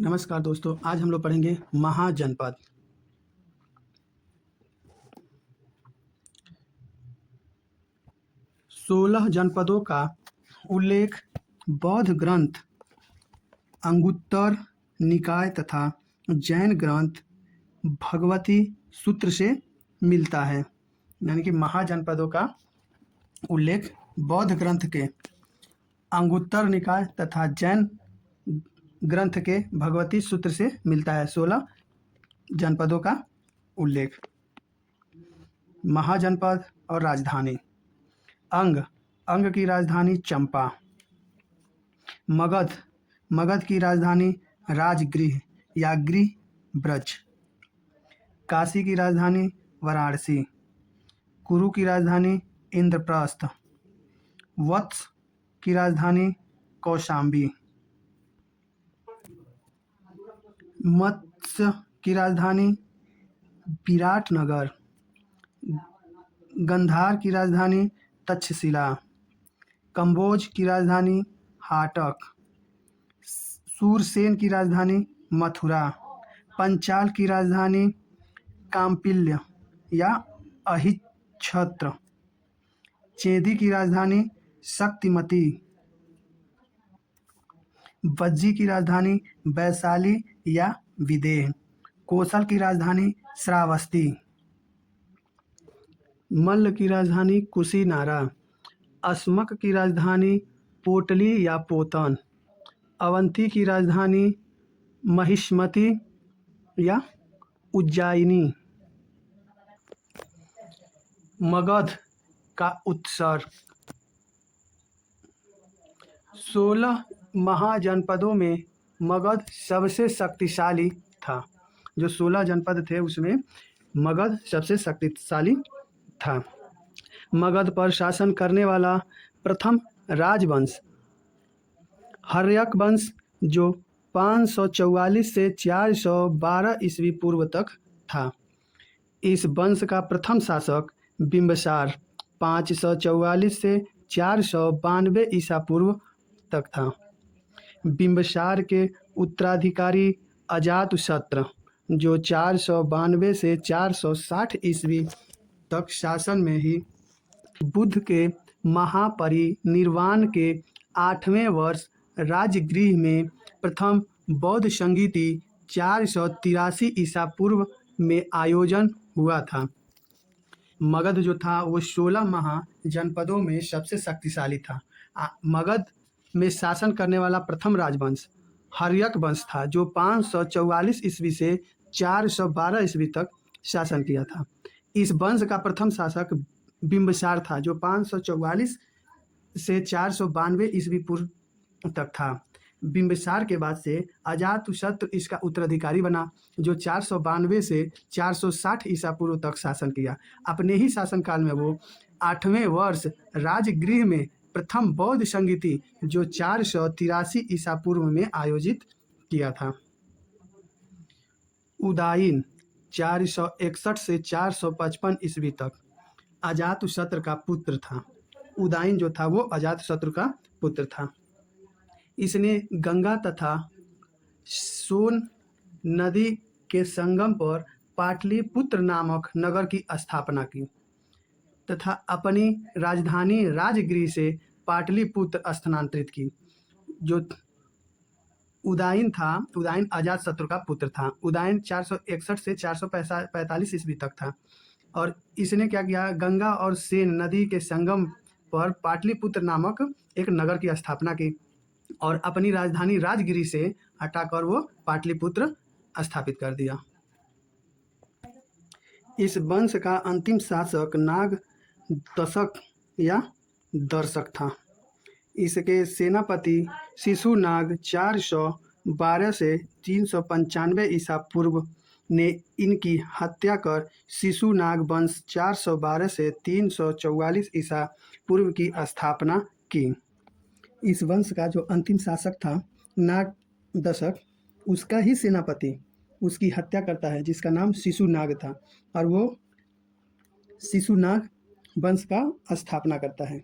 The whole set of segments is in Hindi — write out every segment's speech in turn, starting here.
नमस्कार दोस्तों, आज हम लोग पढ़ेंगे महाजनपद। सोलह जनपदों का उल्लेख बौद्ध ग्रंथ अंगुत्तर निकाय तथा जैन ग्रंथ भगवती सूत्र से मिलता है। यानी कि महाजनपदों का उल्लेख बौद्ध ग्रंथ के अंगुत्तर निकाय तथा जैन ग्रंथ के भगवती सूत्र से मिलता है। 16 जनपदों का उल्लेख। महाजनपद और राजधानी। अंग की राजधानी चंपा। मगध की राजधानी राजगृह या गृह ब्रज। काशी की राजधानी वाराणसी। कुरु की राजधानी इंद्रप्रस्थ। वत्स की राजधानी कौशाम्बी। मत्स्य की राजधानी विराटनगर। गंधार की राजधानी तक्षशिला। कंबोज की राजधानी हाटक। सूरसेन की राजधानी मथुरा। पंचाल की राजधानी काम्पिल्य या अहिच्छत्र। चेदी की राजधानी शक्तिमती। वज्जी की राजधानी वैशाली या विदेह। कोसल की राजधानी श्रावस्ती। मल्ल की राजधानी कुशीनारा। अस्मक की राजधानी पोटली या पोतन। अवंती की राजधानी महिष्मति या उज्जैनी। मगध का उत्सर्ग। 16 महाजनपदों में मगध सबसे शक्तिशाली था। जो 16 जनपद थे उसमें मगध सबसे शक्तिशाली था। मगध पर शासन करने वाला प्रथम राजवंश हर्यक वंश जो 544 से 412 ईस्वी पूर्व तक था। इस वंश का प्रथम शासक बिंबसार 544 से 492 ईसा पूर्व तक था। बिंबसार के उत्तराधिकारी अजातशत्रु जो 492 से 460 ईस्वी तक शासन में ही बुद्ध के महापरिनिर्वाण के 8वें वर्ष राजगृह में प्रथम बौद्ध संगीति 483 ईसा पूर्व में आयोजन हुआ था। मगध जो था वो 16 महाजनपदों में सबसे शक्तिशाली था। मगध में शासन करने वाला प्रथम राजवंश हर्यक वंश था जो 544 ईस्वी से 412 ईस्वी तक शासन किया था। इस वंश का प्रथम शासक बिंबसार था जो 544 से 492 ईस्वी पूर्व तक था। बिंबसार के बाद से अजातशत्रु इसका उत्तराधिकारी बना जो 492 से 460 ईसा पूर्व तक शासन किया। अपने ही शासनकाल में वो 8वें वर्ष राजगृह में प्रथम बौद्ध संगीति जो 483 ईसा पूर्व में आयोजित किया था। उदायीन 461 से 455 ईस्वी तक अजातशत्रु का पुत्र था। उदायीन जो था वो अजातशत्रु का पुत्र था। इसने गंगा तथा सोन नदी के संगम पर पाटलिपुत्र नामक नगर की स्थापना की तथा अपनी राजधानी राजगृह से पाटलिपुत्र स्थानांतरित की। जो उदायीन था, उदायीन अजातशत्रु का पुत्र था। उदायीन 461 से 445 ईस्वी तक था और इसने क्या किया, गंगा और सेन नदी के संगम पर पाटलिपुत्र नामक एक नगर की स्थापना की और अपनी राजधानी राजगिरी से हटाकर वो पाटलिपुत्र स्थापित कर दिया। इस वंश का अंतिम शासक नाग दशक या दर्शक था। इसके सेनापति शिशुनाग 412 से 395 ईसा पूर्व ने इनकी हत्या कर शिशुनाग वंश 412 से 344 ईसा पूर्व की स्थापना की। इस वंश का जो अंतिम शासक था नाग दशक, उसका ही सेनापति उसकी हत्या करता है जिसका नाम शिशुनाग था और वो शिशुनाग वंश का स्थापना करता है।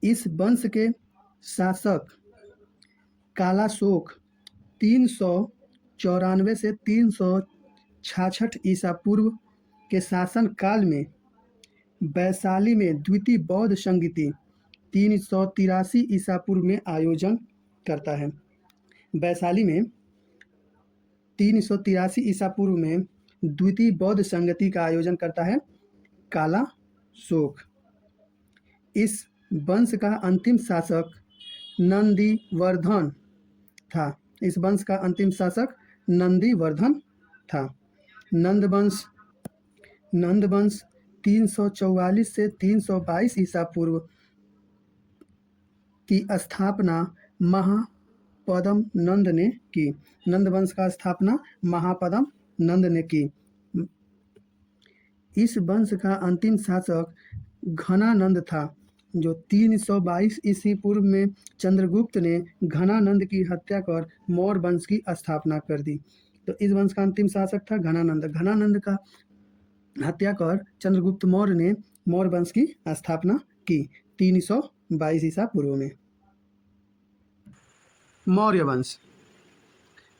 इस वंश के शासक कालाशोक 394 से 366 ईसा पूर्व के शासन काल में वैशाली में द्वितीय बौद्ध संगीति 383 ईसा पूर्व में आयोजन करता है। वैशाली में 383 ईसा पूर्व में द्वितीय बौद्ध संगति का आयोजन करता है कालाशोक। इस वंश का अंतिम शासक नंदीवर्धन था। इस वंश का अंतिम शासक नंदीवर्धन था। नंदवंश 344 से 322 ईसा पूर्व की स्थापना महापद्म नंद ने की। नंदवंश का स्थापना महापद्म नंद ने की। इस वंश का अंतिम शासक घनानंद था, जो 322 ईसा पूर्व में चंद्रगुप्त ने घनानंद की हत्या कर मौर्य वंश की स्थापना कर दी। तो इस वंश का अंतिम शासक था घनानंद। घनानंद का हत्या कर चंद्रगुप्त मौर्य ने मौर्य वंश की स्थापना की 322 ईसा पूर्व में। मौर्य वंश।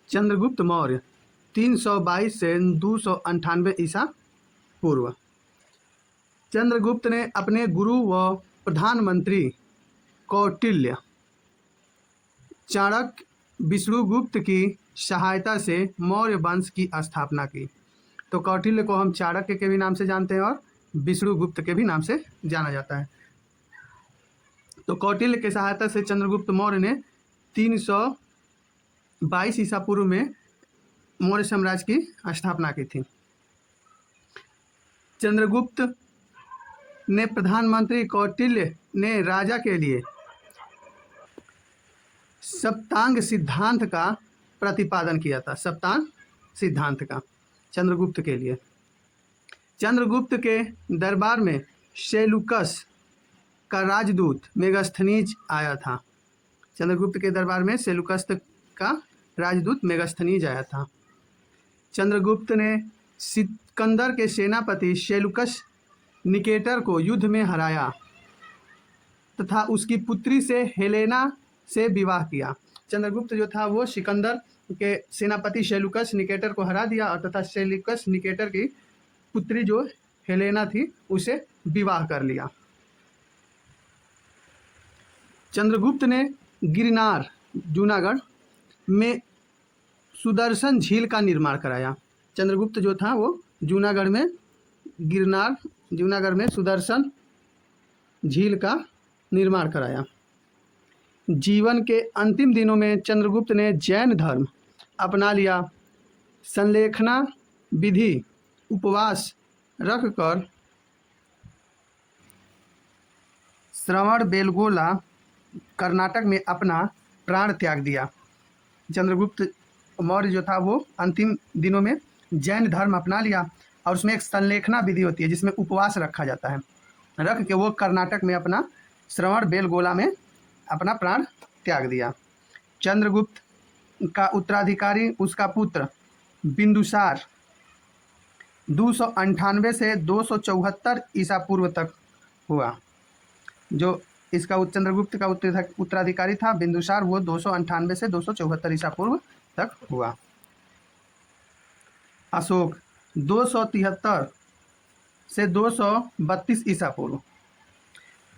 चंद्रगुप्त मौर्य 322 से 298 ईसा पूर्व। चंद्रगुप्त ने अपने गुरु व प्रधानमंत्री कौटिल्य चाणक्य विष्णुगुप्त की सहायता से मौर्य वंश की स्थापना की। तो कौटिल्य को हम चाणक्य के भी नाम से जानते हैं और विष्णुगुप्त के भी नाम से जाना जाता है। तो कौटिल्य की सहायता से चंद्रगुप्त मौर्य ने 322 ईसा पूर्व में मौर्य साम्राज्य की स्थापना की थी। चंद्रगुप्त ने प्रधानमंत्री कौटिल्य ने राजा के लिए सप्तांग सिद्धांत का प्रतिपादन किया था। सप्तांग सिद्धांत का चंद्रगुप्त के लिए। चंद्रगुप्त के दरबार में सेलुकस का राजदूत मेगास्थनीज आया था। चंद्रगुप्त के दरबार में सेलुकस का राजदूत मेगास्थनीज आया था। चंद्रगुप्त ने सिकंदर के सेनापति सेलुकस निकेटर को युद्ध में हराया तथा उसकी पुत्री से हेलेना से विवाह किया। चंद्रगुप्त जो था वो सिकंदर के सेनापति सेलुकस निकेटर को हरा दिया और तथा सेलुकस निकेटर की पुत्री जो हेलेना थी उसे विवाह कर लिया। चंद्रगुप्त ने गिरनार जूनागढ़ में सुदर्शन झील का निर्माण कराया। चंद्रगुप्त जो था वो जूनागढ़ में सुदर्शन झील का निर्माण कराया। जीवन के अंतिम दिनों में चंद्रगुप्त ने जैन धर्म अपना लिया। संलेखना विधि उपवास रखकर श्रवणबेलगोला कर्नाटक में अपना प्राण त्याग दिया। चंद्रगुप्त मौर्य जो था वो अंतिम दिनों में जैन धर्म अपना लिया और उसमें एक संलेखना विधि होती है जिसमें उपवास रखा जाता है। रख के वो कर्नाटक में अपना श्रवणबेलगोला में अपना प्राण त्याग दिया। चंद्रगुप्त का उत्तराधिकारी उसका पुत्र बिंदुसार 298 से 274 ईसा पूर्व तक हुआ। जो इसका चंद्रगुप्त का उत्तराधिकारी था बिंदुसार, वो 298 से 274 ईसा पूर्व तक हुआ। अशोक 273 से 232 ईसा पूर्व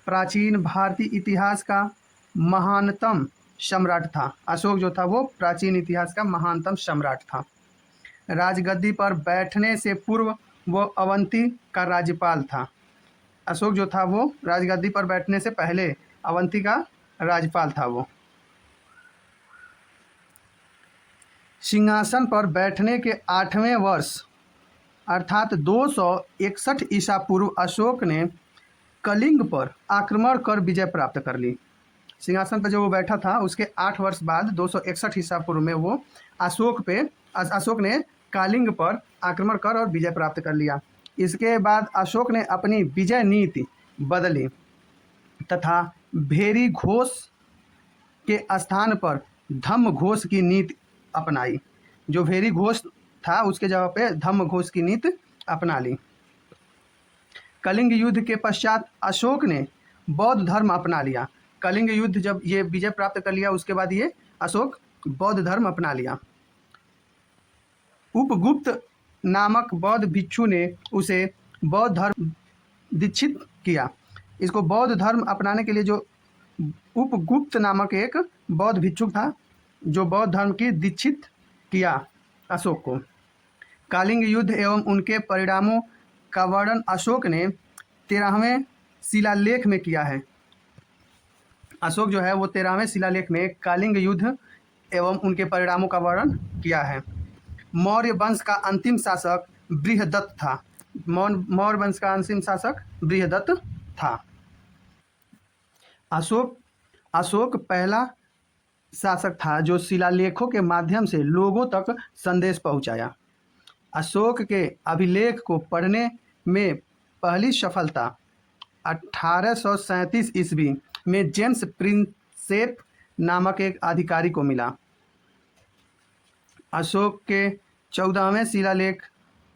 प्राचीन भारतीय इतिहास का महानतम सम्राट था। अशोक जो था वो प्राचीन इतिहास का महानतम सम्राट था। राजगद्दी पर बैठने से पूर्व वो अवंती का राज्यपाल था। अशोक जो था वो राजगद्दी पर बैठने से पहले अवंती का राज्यपाल था। वो सिंहासन पर बैठने के 8वें वर्ष अर्थात 261 ईसा पूर्व अशोक ने कलिंग पर आक्रमण कर विजय प्राप्त कर ली। सिंहासन पर जो वो बैठा था उसके 8 वर्ष बाद 261 ईसा पूर्व में वो अशोक ने कलिंग पर आक्रमण कर और विजय प्राप्त कर लिया। इसके बाद अशोक ने अपनी विजय नीति बदली तथा भेरी घोष के स्थान पर धम्म घोष की नीति अपनाई। जो भेरी घोष था उसके जगह पे धम्म घोष की नीति अपना ली। कलिंग युद्ध के पश्चात अशोक ने बौद्ध धर्म अपना लिया। कलिंग युद्ध जब ये विजय प्राप्त कर लिया उसके बाद ये अशोक बौद्ध धर्म अपना लिया। उपगुप्त नामक बौद्ध भिक्षु ने उसे बौद्ध धर्म दीक्षित किया। इसको बौद्ध धर्म अपनाने के लिए जो उपगुप्त नामक एक बौद्ध भिक्षुक था जो बौद्ध धर्म की दीक्षित किया अशोक को। कलिंग युद्ध एवं उनके परिणामों का वर्णन अशोक ने 13वें शिलालेख में किया है। अशोक जो है वो 13वें शिलालेख में कलिंग युद्ध एवं उनके परिणामों का वर्णन किया है। मौर्य वंश का अंतिम शासक बृहदत्त था। मौर्य वंश का अंतिम शासक बृहदत्त था। अशोक पहला शासक था जो शिलालेखों के माध्यम से लोगों तक संदेश पहुंचाया। अशोक के अभिलेख को पढ़ने में पहली सफलता 1837 ईस्वी में जेम्स प्रिंसेप नामक एक अधिकारी को मिला। अशोक के 14वें शिलालेख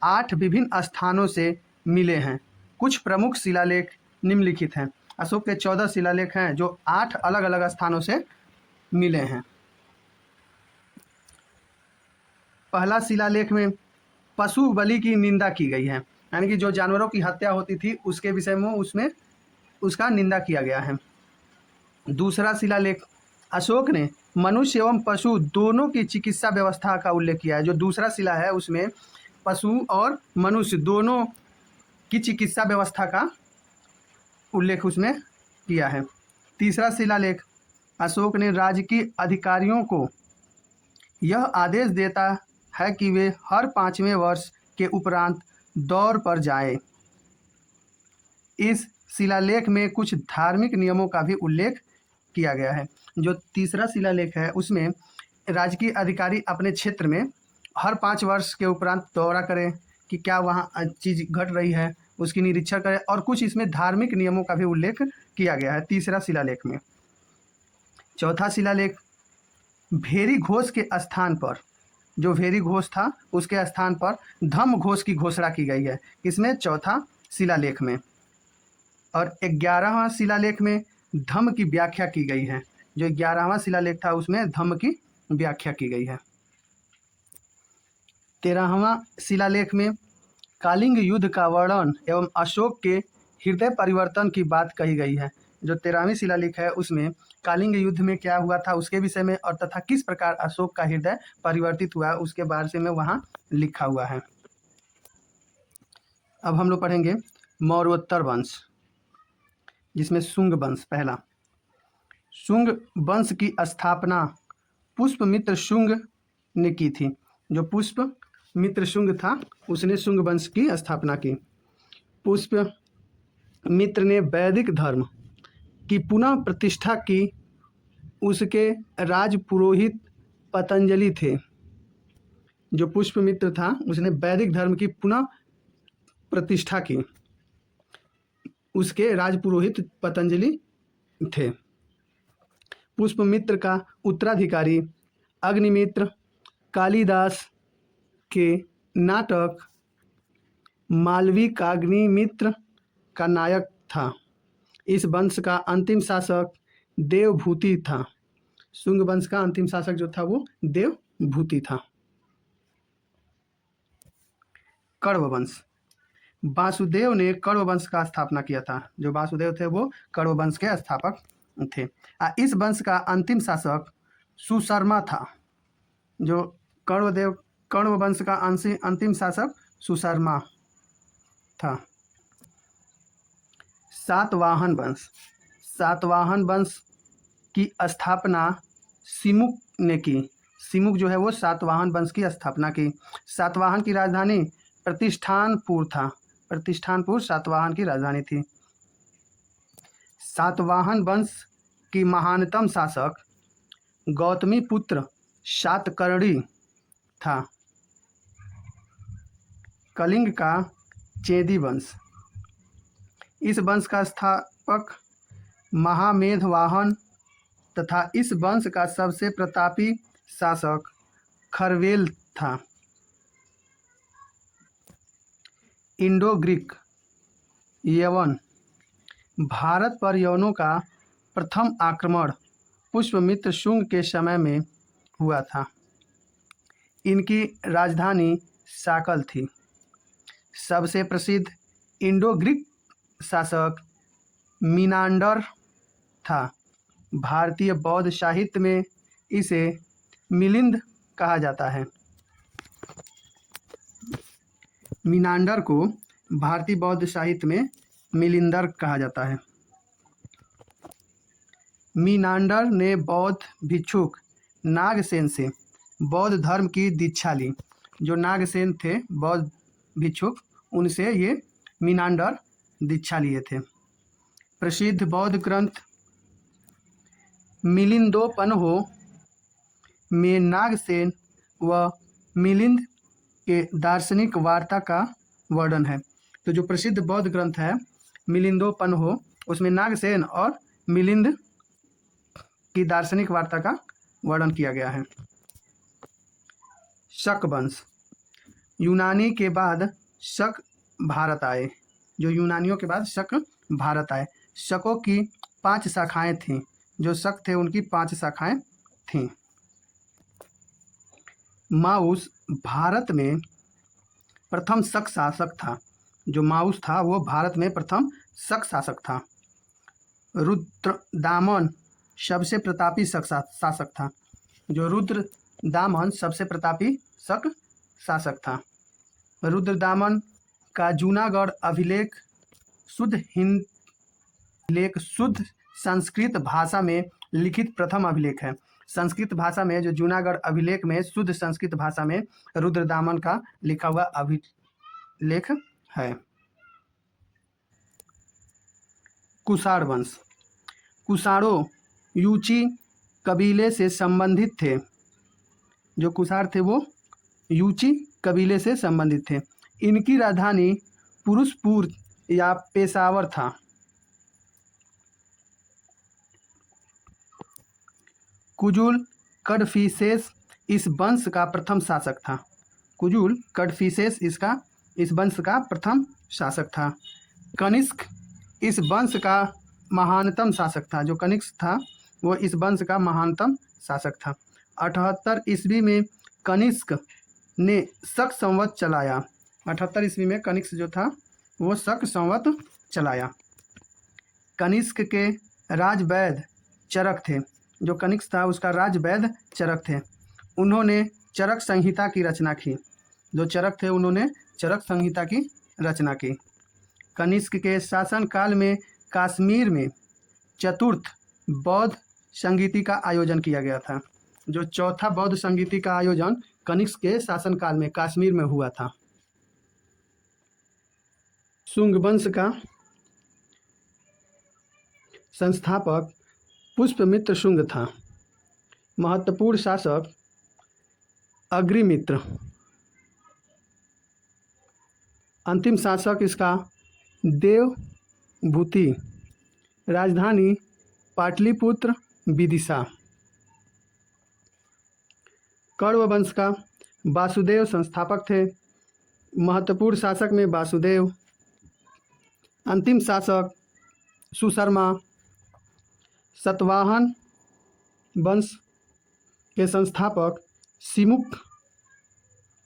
8 विभिन्न स्थानों से मिले हैं। कुछ प्रमुख शिलालेख निम्नलिखित हैं। अशोक के 14 शिलालेख हैं जो 8 अलग अलग स्थानों से मिले हैं। पहला शिलालेख में पशु बलि की निंदा की गई है, यानी कि जो जानवरों की हत्या होती थी उसके विषय में उसमें उसका निंदा किया गया है। दूसरा शिलालेख अशोक ने मनुष्य एवं पशु दोनों की चिकित्सा व्यवस्था का उल्लेख किया है। जो दूसरा शिला है उसमें पशु और मनुष्य दोनों की चिकित्सा व्यवस्था का उल्लेख उसमें किया है। तीसरा शिलालेख अशोक ने राजकीय अधिकारियों को यह आदेश देता है कि वे हर 5वें वर्ष के उपरांत दौर पर जाएं। इस शिलालेख में कुछ धार्मिक नियमों का भी उल्लेख किया गया है। जो तीसरा शिलालेख है उसमें राजकीय अधिकारी अपने क्षेत्र में हर 5 वर्ष के उपरांत दौरा करें कि क्या वहाँ चीज़ घट रही है, उसकी निरीक्षण करें, और कुछ इसमें धार्मिक नियमों का भी उल्लेख किया गया है तीसरा शिलालेख में। चौथा शिलालेख भेरी घोष के स्थान पर, जो भेरी घोष था उसके स्थान पर धम्म घोष की घोषणा की गई है। इसमें चौथा शिलालेख में। और 11वां शिलालेख में धम्म की व्याख्या की गई है। जो 11वां शिलालेख था उसमें धम्म की व्याख्या की गई है। 13वां शिलालेख में कलिंग युद्ध का वर्णन एवं अशोक के हृदय परिवर्तन की बात कही गई है। जो 13वीं शिलालेख है उसमें कलिंग युद्ध में क्या हुआ था उसके विषय में और तथा किस प्रकार अशोक का हृदय परिवर्तित हुआ उसके बारे में वहाँ लिखा हुआ है। अब हम लोग पढ़ेंगे मौर्योत्तर वंश, जिसमें शुंग वंश पहला। शुंग वंश की स्थापना पुष्पमित्र शुंग ने की थी। जो पुष्पमित्र शुंग था उसने शुंग वंश की स्थापना की। पुष्पमित्र ने वैदिक धर्म की पुनः प्रतिष्ठा की। उसके राजपुरोहित पतंजलि थे। जो पुष्पमित्र था उसने वैदिक धर्म की पुनः प्रतिष्ठा की। उसके राजपुरोहित पतंजलि थे। पुष्पमित्र का उत्तराधिकारी अग्निमित्र कालिदास के नाटक मालविकाग्निमित्र का नायक था। इस वंश का अंतिम शासक देवभूति था। शुंग वंश का अंतिम शासक जो था वो देवभूति था। कण्व वंश, वासुदेव ने कण्व वंश का स्थापना किया था। जो वासुदेव थे वो कण्व वंश के स्थापक थे। इस वंश का अंतिम शासक सुशर्मा था। जो कण्व वंश का अंतिम शासक सुशर्मा था। सातवाहन वंश, सातवाहन वंश की स्थापना सिमुक ने की। सिमुक जो है वो सातवाहन वंश की स्थापना की। सातवाहन की राजधानी प्रतिष्ठानपुर था। प्रतिष्ठानपुर सातवाहन की राजधानी थी। सातवाहन वंश की महानतम शासक गौतमी पुत्र सातकर्णी था। कलिंग का चेदी वंश, इस वंश का स्थापक महामेधवाहन तथा इस वंश का सबसे प्रतापी शासक खरवेल था। इंडो ग्रीक यवन, भारत पर यवनों का प्रथम आक्रमण पुष्यमित्र शुंग के समय में हुआ था। इनकी राजधानी साकल थी। सबसे प्रसिद्ध इंडो ग्रीक शासक मिनांडर था। भारतीय बौद्ध साहित्य में इसे मिलिंद कहा जाता है। मिनांडर को भारतीय बौद्ध साहित्य में मिलिंदर कहा जाता है। मिनांडर ने बौद्ध भिक्षुक नागसेन से बौद्ध धर्म की दीक्षा ली। जो नागसेन थे बौद्ध भिक्षुक, उनसे ये मिनांडर दीक्षा लिए थे। प्रसिद्ध बौद्ध ग्रंथ मिलिंदोपन्हो में नागसेन व मिलिंद के दार्शनिक वार्ता का वर्णन है। तो जो प्रसिद्ध बौद्ध ग्रंथ है मिलिंदोपन्हो, उसमें नागसेन और मिलिंद की दार्शनिक वार्ता का वर्णन किया गया है। शक वंश। यूनानी के बाद शक भारत आए। जो यूनानियों के बाद शक भारत आए। शकों की 5 शाखाएं थीं। जो शक थे उनकी 5 शाखाएं थीं। माउस भारत में प्रथम शक शासक था। जो माउस था वो भारत में प्रथम शक शासक था। रुद्रदामन सबसे प्रतापी शक शासक था। जो रुद्रदामन सबसे प्रतापी शक शासक था। रुद्रदामन का जूनागढ़ अभिलेख शुद्ध संस्कृत भाषा में लिखित प्रथम अभिलेख है। संस्कृत भाषा में जो जूनागढ़ अभिलेख में शुद्ध संस्कृत भाषा में रुद्रदामन का लिखा हुआ अभिलेख है। कुषाण वंश। कुषाणों यूची कबीले से संबंधित थे। जो कुषाण थे वो यूची कबीले से संबंधित थे। इनकी राजधानी पुरुषपुर या पेशावर था। कुजुल कडफिसेस इस वंश का प्रथम शासक था। कुजुल कडफिसेस इस वंश का प्रथम शासक था। कनिष्क इस वंश का महानतम शासक था। जो कनिष्क था वो इस वंश का महानतम शासक था। 78 ईस्वी में कनिष्क ने शक संवत चलाया। 78 ईस्वी में कनिष्क जो था वो शक संवत चलाया। कनिष्क के राजवैद्य चरक थे। जो कनिष्क था उसका राजवैद्य चरक थे। उन्होंने चरक संहिता की रचना की। जो चरक थे उन्होंने चरक संहिता की रचना की। कनिष्क के शासनकाल में कश्मीर में चतुर्थ बौद्ध संगीति का आयोजन किया गया था। जो चौथा बौद्ध संगीति का आयोजन कनिष्क के शासनकाल में कश्मीर में हुआ था। शुंग वंश का संस्थापक पुष्यमित्र शुंग था। महत्वपूर्ण शासक अग्निमित्र। अंतिम शासक इसका देवभूति। राजधानी पाटलिपुत्र विदिशा। कण्व वंश का वासुदेव संस्थापक थे। महत्वपूर्ण शासक में वासुदेव। अंतिम शासक सुशर्मा। सतवाहन वंश के संस्थापक सिमुक।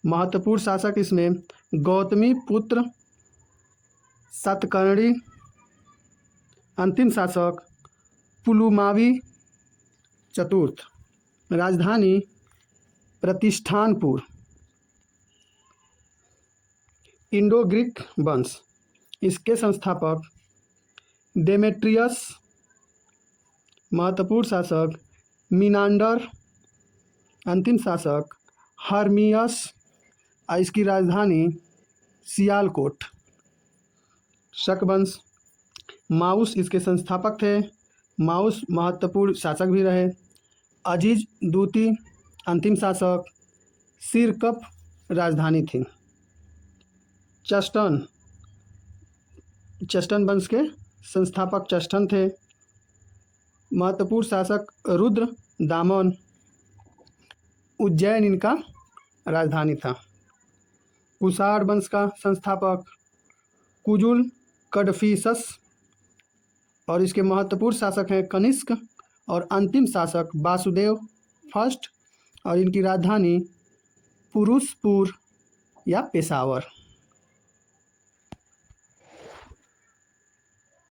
महत्वपूर्ण शासक इसमें गौतमी पुत्र सातकर्णी। अंतिम शासक पुलुमावी चतुर्थ। राजधानी प्रतिष्ठानपुर। इंडो ग्रीक वंश। इसके संस्थापक डेमेट्रियस। महत्वपूर्ण शासक मिनांडर। अंतिम शासक हर्मियस। इसकी राजधानी सियालकोट। शक वंश। माउस इसके संस्थापक थे। माउस महत्वपूर्ण शासक भी रहे। अजीज दूती अंतिम शासक। सिरकप राजधानी थी। चस्टन वंश के संस्थापक चस्टन थे। महत्वपूर्ण शासक रुद्र दामन। उज्जैन इनका राजधानी था। कुषाण वंश का संस्थापक कुजुल कडफिसस। और इसके महत्वपूर्ण शासक हैं कनिष्क और अंतिम शासक वासुदेव फर्स्ट और इनकी राजधानी पुरुषपुर या पेशावर।